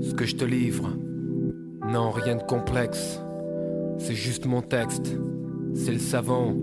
Ce que je te livre, non, rien de complexe. C'est juste mon texte, c'est le savon.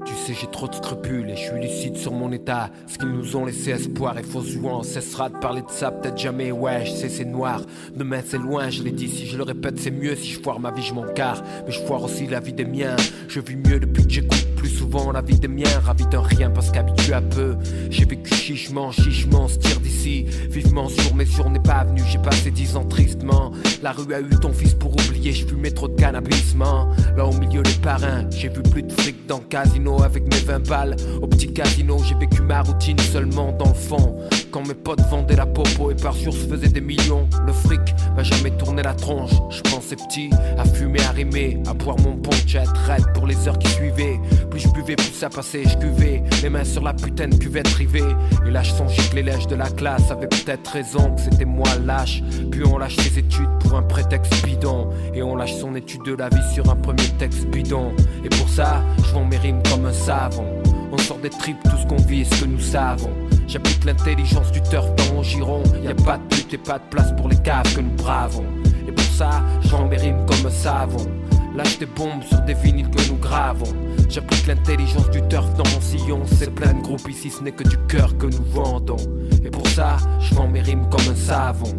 Tu sais, j'ai trop de scrupules et je suis lucide sur mon état. Ce qu'ils nous ont laissé espoir et fausse joie. On cessera de parler de ça, peut-être jamais. Ouais, je sais, c'est noir. Demain, c'est loin, je l'ai dit. Si je le répète, c'est mieux. Si je foire ma vie, je m'en carre. Mais je foire aussi la vie des miens. Je vis mieux depuis que j'écoute plus souvent la vie des miens. Ravi d'un rien parce qu'habitué à peu. J'ai vécu chichement, se tire d'ici. Vivement sur mes jours n'est pas venu. J'ai passé 10 ans tristement. La rue a eu ton fils pour oublier. Je fumais trop de cannabis, man. Là au milieu des parrains, j'ai vu plus de fric dans le casino. Avec mes 20 balles au petit casino, j'ai vécu ma routine seulement dans le fond. Quand mes potes vendaient la popo et par jour se faisaient des millions, le fric m'a jamais tourné la tronche. Je pensais petit, à fumer, à rimer, à boire mon punch, à être raide pour les heures qui suivaient. Plus je buvais, plus ça passait, je cuvais, les mains sur la putain de cuvette rivée. Et là je songeais que les lèches de la classe avaient peut-être raison, que c'était moi lâche. Puis on lâche ses études pour un prétexte bidon. Et on lâche son étude de la vie sur un premier texte bidon. Et pour ça, je vends mes rimes comme un savon. On sort des tripes, tout ce qu'on vit et ce que nous savons. J'applique l'intelligence du turf dans mon giron. Y'a pas de but et pas de place pour les caves que nous bravons. Et pour ça, je vends mes rimes comme un savon. Lâche des bombes sur des vinyles que nous gravons. J'applique l'intelligence du turf dans mon sillon. C'est plein de groupes ici, ce n'est que du cœur que nous vendons. Et pour ça, je vends mes rimes comme un savon.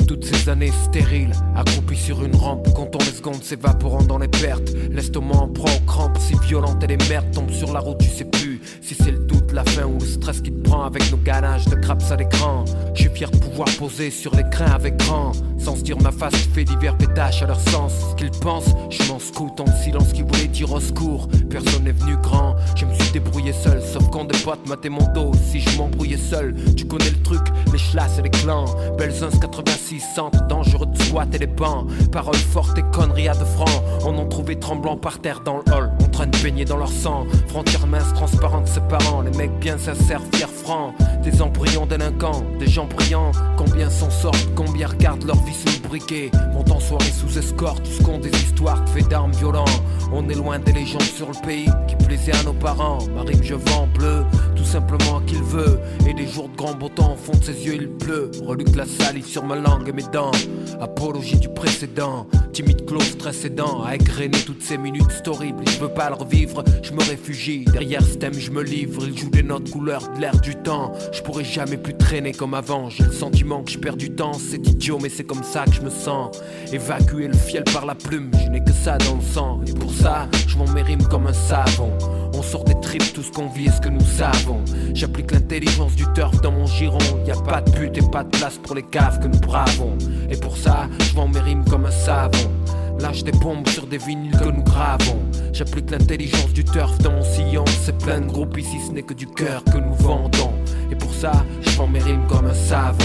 Toutes ces années stériles, accroupies sur une rampe, comptant les secondes s'évaporant dans les pertes. L'estomac en prend aux crampes, si violente et les merdes tombent sur la route, tu sais plus si c'est le doute, la faim ou le stress qui te prend avec nos ganaches de craps à l'écran. Je suis fier de pouvoir poser sur l'écran avec grand. Sans se dire ma face qui fait divers pétaches à leur sens. Ce qu'ils pensent, je m'en scoute en silence qui voulait dire au secours. Personne n'est venu grand, je me suis débrouillé seul. Sauf quand des potes m'attaient mon dos, si je m'embrouillais seul. Tu connais le truc, les chlasses et les clans. Belzins 86, centre dangereux de squat et les bancs. Paroles fortes et conneries à 2 francs. On en trouvait tremblant par terre dans le hall, en train de baigner dans leur sang. Frontières minces, transparentes, ses parents. Les mecs bien sincères, fiers, francs. Des embryons délinquants, des gens brillants. Combien s'en sortent, combien regardent leur vie sous le briquet. Montent en soirée sous escorte, tous comptent des histoires de faits d'armes violents. On est loin des légendes sur le pays qui plaisaient à nos parents. Ma rime je vends bleu, tout simplement qu'il veut. Et des jours de grand beau temps, au fond de ses yeux il pleut. Reluque la salive sur ma langue et mes dents. Apologie du précédent, timide close, stress aidant. À égrener toutes ces minutes, c'est horrible. Je veux pas le revivre, je me réfugie. Derrière ce thème je me livre, il joue des notes couleurs de l'air du temps. Je pourrais jamais plus traîner comme avant. J'ai le sentiment que je perds du temps, c'est idiot mais c'est comme ça que je me sens. Évacuer le fiel par la plume, je n'ai que ça dans le sang. Et pour ça, je vends mes rimes comme un savon. On sort des tripes, tout ce qu'on vit et ce que nous savons. J'applique l'intelligence du turf dans mon giron. Y'a pas de but et pas de place pour les caves que nous bravons. Et pour ça, je vends mes rimes comme un savon. Lâche des bombes sur des vinyles que nous gravons. J'applique l'intelligence du turf dans mon sillon. C'est plein de groupes ici, ce n'est que du cœur que nous vendons. Et pour ça, je vends mes rimes comme un savon.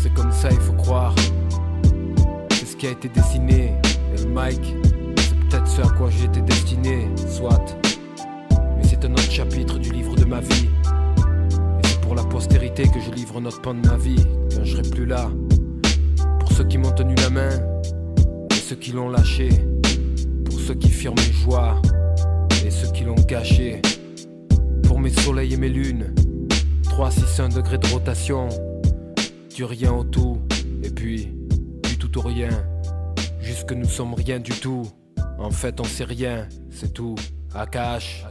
C'est comme ça, il faut croire. C'est ce qui a été dessiné. Et le mic, c'est peut-être ce à quoi j'ai été destiné. Soit. Mais c'est un autre chapitre du livre de ma vie. Et c'est pour la postérité que je livre notre pan de ma vie. Quand je serai plus là. Pour ceux qui m'ont tenu la main et ceux qui l'ont lâché. Pour ceux qui firent mes joies et ceux qui l'ont gâché. Pour mes soleils et mes lunes. 361 degrés de rotation. Du rien au tout. Et puis du tout au rien. Jusque nous sommes rien du tout. En fait on sait rien, c'est tout. Akash.